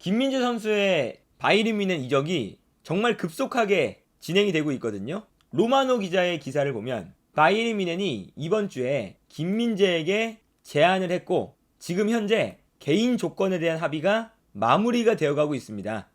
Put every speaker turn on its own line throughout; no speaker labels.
김민재 선수의 바이에른 뮌헨 이적이 정말 급속하게 진행이 되고 있거든요. 로마노 기자의 기사를 보면 바이에른 뮌헨이 이번 주에 김민재에게 제안을 했고 지금 현재 개인 조건에 대한 합의가 마무리가 되어가고 있습니다.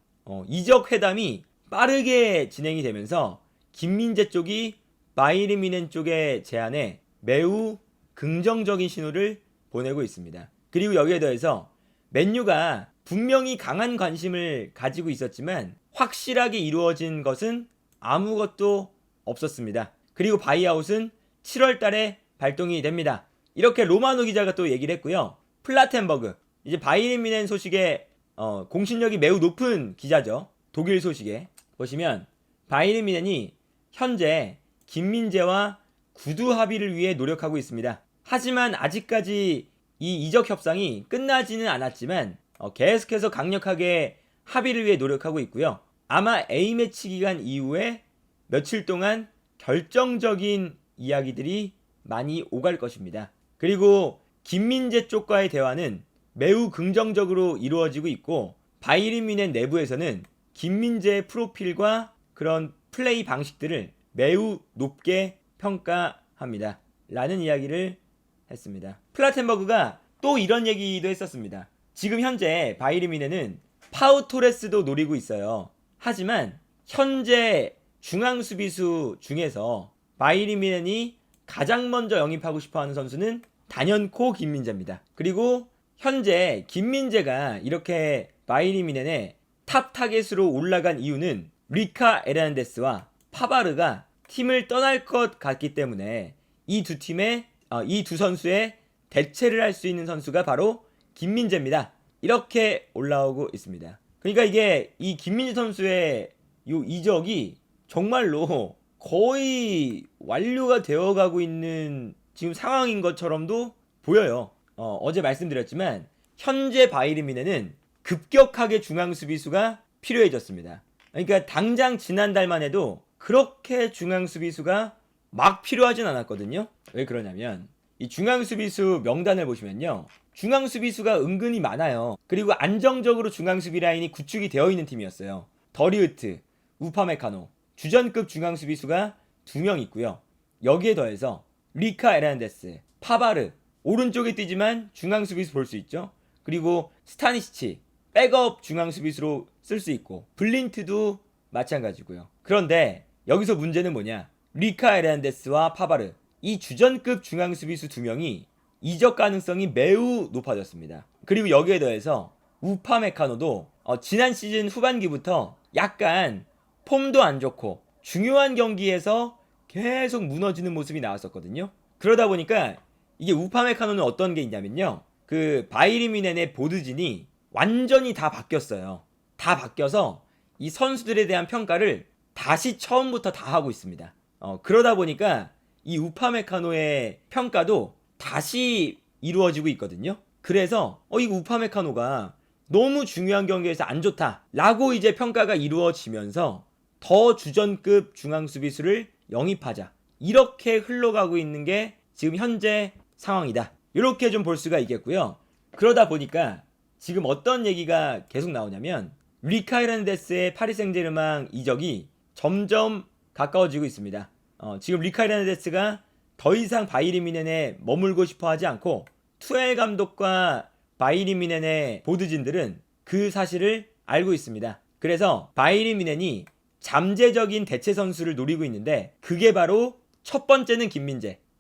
이적 회담이 빠르게 진행이 되면서 김민재 쪽이 바이에른 뮌헨 쪽의 제안에 매우 긍정적인 신호를 보내고 있습니다. 그리고 여기에 더해서 맨유가 분명히 강한 관심을 가지고 있었지만 확실하게 이루어진 것은 아무것도 없었습니다. 그리고 바이아웃은 7월 달에 발동이 됩니다. 이렇게 로마노 기자가 또 얘기를 했고요. 플라텐버그, 이제 바이에른 뮌헨 소식에 공신력이 매우 높은 기자죠. 독일 소식에 보시면 바이에른 뮌헨이 현재 김민재와 구두 합의를 위해 노력하고 있습니다. 하지만 아직까지 이 이적 협상이 끝나지는 않았지만 계속해서 강력하게 합의를 위해 노력하고 있고요. 아마 A매치 기간 이후에 며칠 동안 결정적인 이야기들이 많이 오갈 것입니다. 그리고 김민재 쪽과의 대화는 매우 긍정적으로 이루어지고 있고 바이에른 뮌헨 내부에서는 김민재의 프로필과 그런 플레이 방식들을 매우 높게 평가합니다. 라는 이야기를 했습니다. 플라텐버그가 또 이런 얘기도 했었습니다. 지금 현재 바이에른 뮌헨은 파우 토레스도 노리고 있어요. 하지만 현재 중앙 수비수 중에서 바이에른 뮌헨이 가장 먼저 영입하고 싶어하는 선수는 단연코 김민재입니다. 그리고 현재 김민재가 이렇게 바이에른 뮌헨의 탑 타겟으로 올라간 이유는 리카 에르난데스와 파바르가 팀을 떠날 것 같기 때문에 이 두 선수의 대체를 할 수 있는 선수가 바로 김민재입니다. 이렇게 올라오고 있습니다. 그러니까 이게 이 김민재 선수의 이 이적이 정말로 거의 완료가 되어가고 있는 지금 상황인 것처럼도 보여요. 어제 말씀드렸지만 현재 바이에른 뮌헨은 급격하게 중앙 수비수가 필요해졌습니다. 그러니까 당장 지난달만 해도 그렇게 중앙 수비수가 막 필요하진 않았거든요. 왜 그러냐면 이 중앙 수비수 명단을 보시면요, 중앙 수비수가 은근히 많아요. 그리고 안정적으로 중앙 수비 라인이 구축이 되어 있는 팀이었어요. 더리우트, 우파메카노, 주전급 중앙 수비수가 2명 있고요. 여기에 더해서 리카 에르난데스, 파바르, 오른쪽에 뛰지만 중앙 수비수 볼 수 있죠. 그리고 스타니시치, 백업 중앙 수비수로 쓸 수 있고, 블린트도 마찬가지고요. 그런데 여기서 문제는 뭐냐? 리카 에르난데스와 파바르, 이 주전급 중앙 수비수 2명이 이적 가능성이 매우 높아졌습니다. 그리고 여기에 더해서 우파메카노도 지난 시즌 후반기부터 약간 폼도 안 좋고 중요한 경기에서 계속 무너지는 모습이 나왔었거든요. 그러다 보니까 이게 우파메카노는 어떤 게 있냐면요, 그 바이에른 뮌헨의 보드진이 완전히 다 바뀌었어요. 다 바뀌어서 이 선수들에 대한 평가를 다시 처음부터 다 하고 있습니다. 그러다 보니까 이 우파메카노의 평가도 다시 이루어지고 있거든요. 그래서 이 우파메카노가 너무 중요한 경기에서 안 좋다 라고 이제 평가가 이루어지면서 더 주전급 중앙 수비수를 영입하자, 이렇게 흘러가고 있는 게 지금 현재 상황이다, 이렇게 좀 볼 수가 있겠고요. 그러다 보니까 지금 어떤 얘기가 계속 나오냐면 리카 에르난데스의 파리 생제르맹 이적이 점점 가까워지고 있습니다. 지금 리카 에르난데스가 더 이상 바이에른 뮌헨에 머물고 싶어 하지 않고 투엘 감독과 바이에른 뮌헨의 보드진들은 그 사실을 알고 있습니다. 그래서 바이에른 뮌헨이 잠재적인 대체 선수를 노리고 있는데 그게 바로 첫 번째는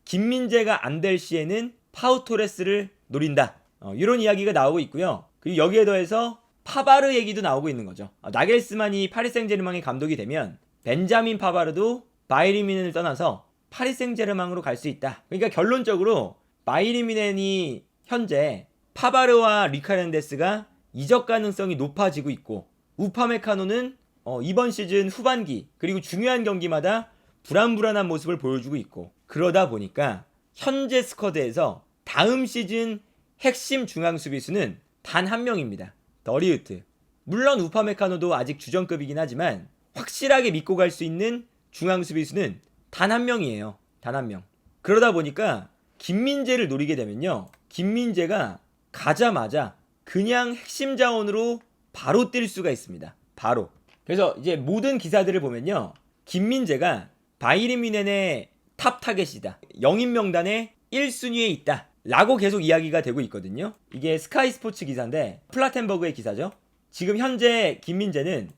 김민재가 안 될 시에는 파우 토레스를 노린다, 이런 이야기가 나오고 있고요. 그리고 여기에 더해서 파바르 얘기도 나오고 있는 거죠. 나겔스만이 파리 생제르맹의 감독이 되면 벤자민 파바르도 바이에른 뮌헨을 떠나서 파리 생제르맹으로 갈 수 있다. 그러니까 결론적으로 바이에른 뮌헨이 현재 파바르와 리카 에르난데스가 이적 가능성이 높아지고 있고, 우파메카노는 이번 시즌 후반기 그리고 중요한 경기마다 불안불안한 모습을 보여주고 있고, 그러다 보니까 현재 스쿼드에서 다음 시즌 핵심 중앙 수비수는 단 한 명입니다. 더리우트. 물론 우파메카노도 아직 주전급이긴 하지만 확실하게 믿고 갈 수 있는 중앙 수비수는 단 한 명이에요. 단 한 명. 그러다 보니까 김민재를 노리게 되면요, 김민재가 가자마자 그냥 핵심 자원으로 바로 뛸 수가 있습니다. 바로. 그래서 이제 모든 기사들을 보면요. 김민재가 바이에른 뮌헨의 탑 타겟이다. 영입 명단에 1순위에 있다. 라고 계속 이야기가 되고 있거든요. 이게 스카이 스포츠 기사인데 플라텐버그의 기사죠. 지금 현재 김민재는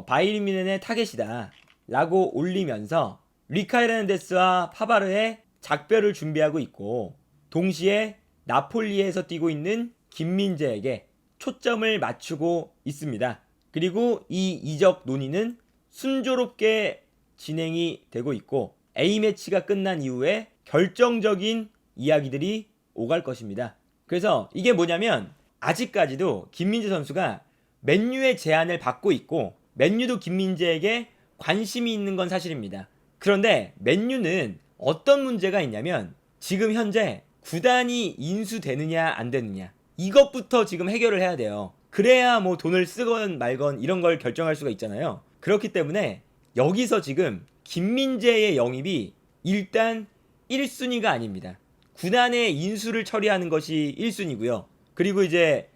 바이에른 뮌헨의 타겟이다. 라고 올리면서 리카 헤르난데스와 파바르의 작별을 준비하고 있고 동시에 나폴리에서 뛰고 있는 김민재에게 초점을 맞추고 있습니다. 그리고 이 이적 논의는 순조롭게 진행이 되고 있고 A매치가 끝난 이후에 결정적인 이야기들이 오갈 것입니다. 그래서 이게 뭐냐면 아직까지도 김민재 선수가 맨유의 제안을 받고 있고 맨유도 김민재에게 관심이 있는 건 사실입니다. 그런데 맨유는 어떤 문제가 있냐면 지금 현재 구단이 인수되느냐 안 되느냐 이것부터 지금 해결을 해야 돼요. 그래야 뭐 돈을 쓰건 말건 이런 걸 결정할 수가 있잖아요. 그렇기 때문에 여기서 지금 김민재의 영입이 일단 1순위가 아닙니다. 구단의 인수를 처리하는 것이 1순위고요. 그리고 이제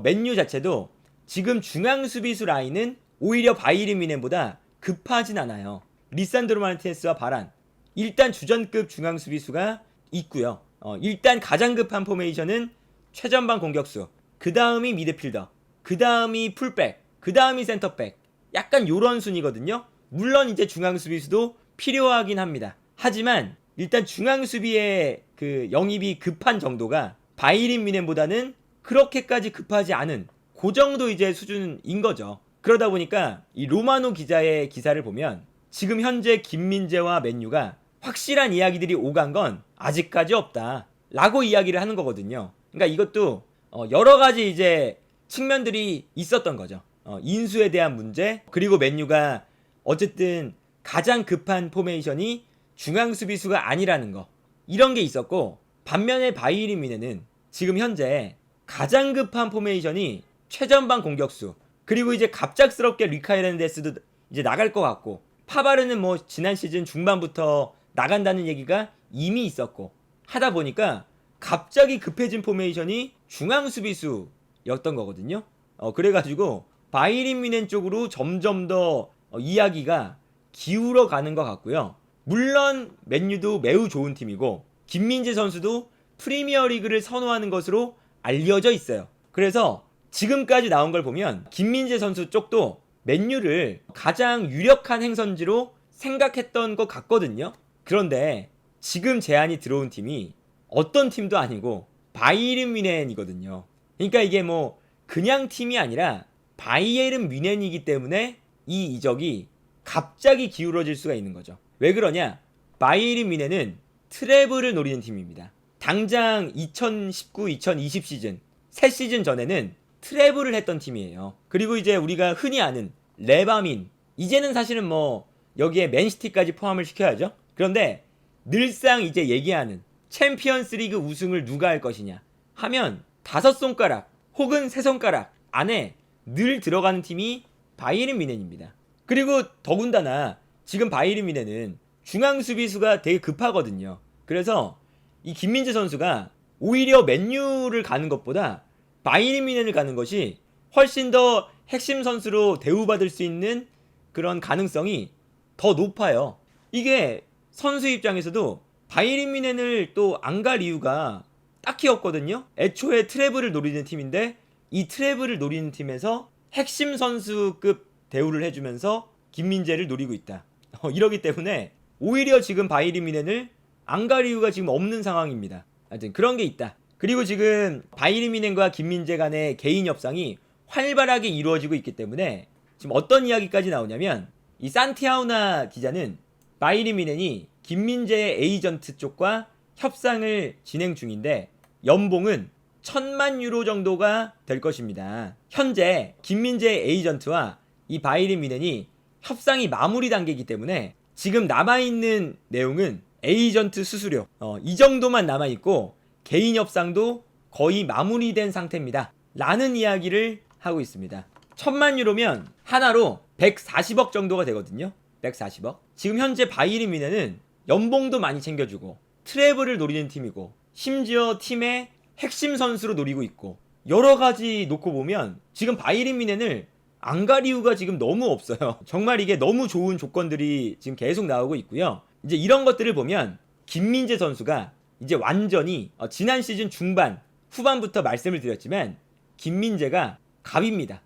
맨유 자체도 지금 중앙 수비수 라인은 오히려 바이에른 뮌헨보다 급하진 않아요. 리산드로 마르티네스와 바란 일단 주전급 중앙 수비수가 있고요. 일단 가장 급한 포메이션은 최전방 공격수, 그 다음이 미드필더, 그 다음이 풀백, 그 다음이 센터백. 약간 요런 순위거든요. 물론 이제 중앙 수비수도 필요하긴 합니다. 하지만 일단 중앙 수비의 그 영입이 급한 정도가 바이에른 뮌헨보다는 그렇게까지 급하지 않은 그 정도 이제 수준인 거죠. 그러다 보니까 이 로마노 기자의 기사를 보면 지금 현재 김민재와 맨유가 확실한 이야기들이 오간 건 아직까지 없다 라고 이야기를 하는 거거든요. 그러니까 이것도 여러 가지 이제 측면들이 있었던 거죠. 인수에 대한 문제, 그리고 맨유가 어쨌든 가장 급한 포메이션이 중앙 수비수가 아니라는 거, 이런 게 있었고, 반면에 바이에른 뮌헨은 지금 현재 가장 급한 포메이션이 최전방 공격수, 그리고 이제 갑작스럽게 리카 헤르난데스도 이제 나갈 것 같고, 파바르는 뭐 지난 시즌 중반부터 나간다는 얘기가 이미 있었고 하다 보니까 갑자기 급해진 포메이션이 중앙 수비수였던 거거든요. 그래가지고 바이에른 뮌헨 쪽으로 점점 더 이야기가 기울어 가는 것 같고요. 물론 맨유도 매우 좋은 팀이고 김민재 선수도 프리미어리그를 선호하는 것으로 알려져 있어요. 그래서 지금까지 나온 걸 보면 김민재 선수 쪽도 맨유를 가장 유력한 행선지로 생각했던 것 같거든요. 그런데 지금 제안이 들어온 팀이 어떤 팀도 아니고 바이에른 뮌헨이거든요. 그러니까 이게 뭐 그냥 팀이 아니라 바이에른 뮌헨이기 때문에 이 이적이 갑자기 기울어질 수가 있는 거죠. 왜 그러냐? 바이에른 뮌헨은 트래블을 노리는 팀입니다. 당장 2019-2020 시즌, 새 시즌 전에는 트래블을 했던 팀이에요. 그리고 이제 우리가 흔히 아는 레바민, 이제는 사실은 뭐 여기에 맨시티까지 포함을 시켜야죠. 그런데 늘상 이제 얘기하는 챔피언스 리그 우승을 누가 할 것이냐 하면 5손가락 혹은 3손가락 안에 늘 들어가는 팀이 바이에른 뮌헨입니다. 그리고 더군다나 지금 바이에른 뮌헨은 중앙 수비수가 되게 급하거든요. 그래서 이 김민재 선수가 오히려 맨유를 가는 것보다 바이에른 뮌헨을 가는 것이 훨씬 더 핵심 선수로 대우받을 수 있는 그런 가능성이 더 높아요. 이게 선수 입장에서도 바이에른 뮌헨을 또 안 갈 이유가 딱히 없거든요. 애초에 트래블을 노리는 팀인데 이 트래블을 노리는 팀에서 핵심 선수급 대우를 해주면서 김민재를 노리고 있다. 이러기 때문에 오히려 지금 바이에른 뮌헨을 안 갈 이유가 지금 없는 상황입니다. 하여튼 그런 게 있다. 그리고 지금 바이에른 뮌헨과 김민재 간의 개인 협상이 활발하게 이루어지고 있기 때문에 지금 어떤 이야기까지 나오냐면 이 산티아우나 기자는 바이에른 뮌헨이 김민재의 에이전트 쪽과 협상을 진행 중인데 연봉은 1000만 유로 정도가 될 것입니다. 현재 김민재의 에이전트와 이 바이에른 뮌헨이 협상이 마무리 단계이기 때문에 지금 남아있는 내용은 에이전트 수수료 이 정도만 남아있고 개인 협상도 거의 마무리된 상태입니다 라는 이야기를 하고 있습니다. 1000만 유로면 하나로 140억 정도가 되거든요. 140억. 지금 현재 바이에른 뮌헨은 연봉도 많이 챙겨주고 트래블을 노리는 팀이고 심지어 팀의 핵심 선수로 노리고 있고 여러 가지 놓고 보면 지금 바이에른 뮌헨을 안 갈 이유가 지금 너무 없어요. 정말 이게 너무 좋은 조건들이 지금 계속 나오고 있고요. 이제 이런 것들을 보면 김민재 선수가 이제 완전히 지난 시즌 중반, 후반부터 말씀을 드렸지만 김민재가 갑입니다.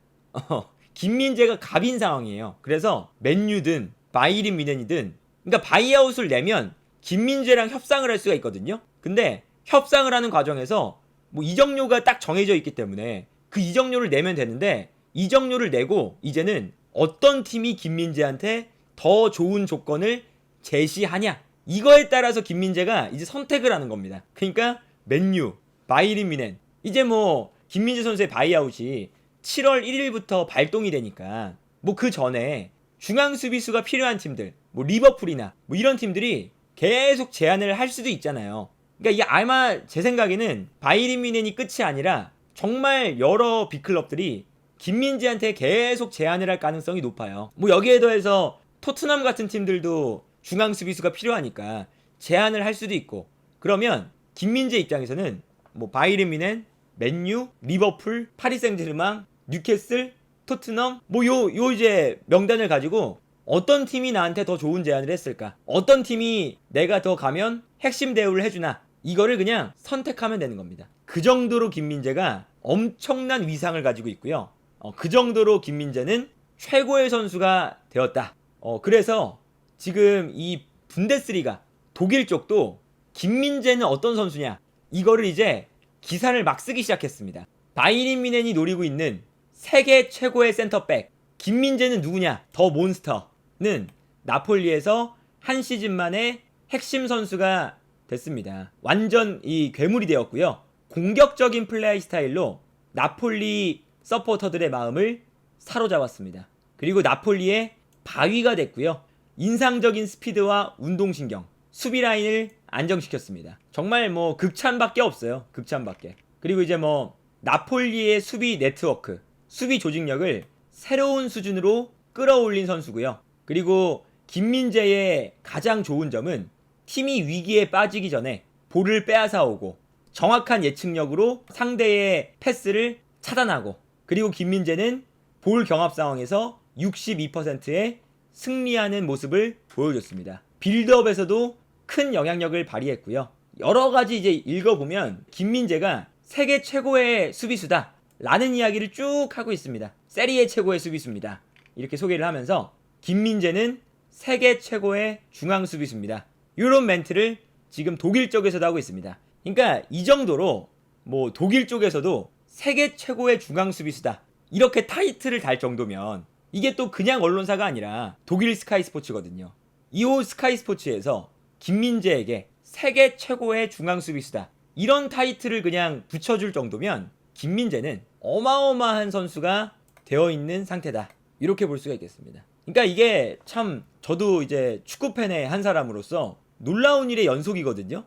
김민재가 갑인 상황이에요. 그래서 맨유든 바이에른 뮌헨이든 그러니까 바이아웃을 내면 김민재랑 협상을 할 수가 있거든요. 근데 협상을 하는 과정에서 뭐 이적료가 딱 정해져 있기 때문에 그 이적료를 내면 되는데 이적료를 내고 이제는 어떤 팀이 김민재한테 더 좋은 조건을 제시하냐 이거에 따라서 김민재가 이제 선택을 하는 겁니다. 그러니까 맨유, 바이에른 뮌헨 이제 뭐 김민재 선수의 바이아웃이 7월 1일부터 발동이 되니까 뭐 그 전에 중앙 수비수가 필요한 팀들 뭐 리버풀이나 뭐 이런 팀들이 계속 제안을 할 수도 있잖아요. 그러니까 이게 아마 제 생각에는 바이에른 뮌헨이 끝이 아니라 정말 여러 빅클럽들이 김민재한테 계속 제안을 할 가능성이 높아요. 뭐 여기에 더해서 토트넘 같은 팀들도 중앙 수비수가 필요하니까 제안을 할 수도 있고 그러면 김민재 입장에서는 뭐 바이에른 뮌헨, 맨유, 리버풀, 파리 생제르맹, 뉴캐슬, 토트넘 뭐 요 이제 명단을 가지고 어떤 팀이 나한테 더 좋은 제안을 했을까? 어떤 팀이 내가 더 가면 핵심 대우를 해주나? 이거를 그냥 선택하면 되는 겁니다. 그 정도로 김민재가 엄청난 위상을 가지고 있고요. 그 정도로 김민재는 최고의 선수가 되었다. 그래서 지금 이 분데스리가 독일 쪽도 김민재는 어떤 선수냐? 이거를 이제 기사를 막 쓰기 시작했습니다. 바이에른 뮌헨이 노리고 있는 세계 최고의 센터백 김민재는 누구냐? 더 몬스터는 나폴리에서 한 시즌 만에 핵심 선수가 됐습니다. 완전 이 괴물이 되었고요. 공격적인 플레이 스타일로 나폴리 서포터들의 마음을 사로잡았습니다. 그리고 나폴리의 바위가 됐고요. 인상적인 스피드와 운동신경, 수비 라인을 안정시켰습니다. 정말 뭐 극찬밖에 없어요. 극찬밖에. 그리고 이제 뭐 나폴리의 수비 네트워크, 수비 조직력을 새로운 수준으로 끌어올린 선수고요. 그리고 김민재의 가장 좋은 점은 팀이 위기에 빠지기 전에 볼을 빼앗아 오고 정확한 예측력으로 상대의 패스를 차단하고 그리고 김민재는 볼 경합 상황에서 62%의 승리하는 모습을 보여줬습니다. 빌드업에서도 큰 영향력을 발휘했고요. 여러 가지 이제 읽어보면 김민재가 세계 최고의 수비수다 라는 이야기를 쭉 하고 있습니다. 세리에 최고의 수비수입니다. 이렇게 소개를 하면서 김민재는 세계 최고의 중앙 수비수입니다. 이런 멘트를 지금 독일 쪽에서도 하고 있습니다. 그러니까 이 정도로 뭐 독일 쪽에서도 세계 최고의 중앙 수비수다 이렇게 타이틀을 달 정도면 이게 또 그냥 언론사가 아니라 독일 스카이 스포츠거든요. 이호 스카이 스포츠에서 김민재에게 세계 최고의 중앙 수비수다 이런 타이틀을 그냥 붙여줄 정도면 김민재는 어마어마한 선수가 되어 있는 상태다 이렇게 볼 수가 있겠습니다. 그러니까 이게 참 저도 이제 축구팬의 한 사람으로서 놀라운 일의 연속이거든요.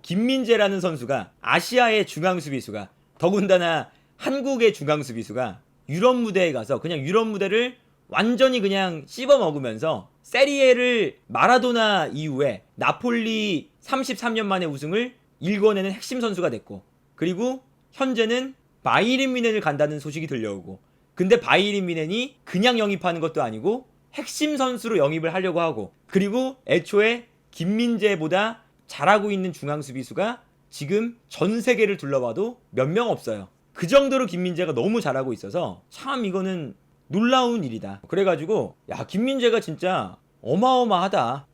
김민재라는 선수가 아시아의 중앙 수비수가 더군다나 한국의 중앙 수비수가 유럽 무대에 가서 그냥 유럽 무대를 완전히 그냥 씹어 먹으면서 세리에를 마라도나 이후에 나폴리 33년 만에 우승을 일궈내는 핵심 선수가 됐고 그리고 현재는 바이에른 뮌헨을 간다는 소식이 들려오고 근데 바이에른 뮌헨이 그냥 영입하는 것도 아니고 핵심 선수로 영입을 하려고 하고 그리고 애초에 김민재보다 잘하고 있는 중앙 수비수가 지금 전 세계를 둘러봐도 몇 명 없어요. 그 정도로 김민재가 너무 잘하고 있어서 참 이거는 놀라운 일이다. 그래가지고 야 김민재가 진짜 어마어마하다.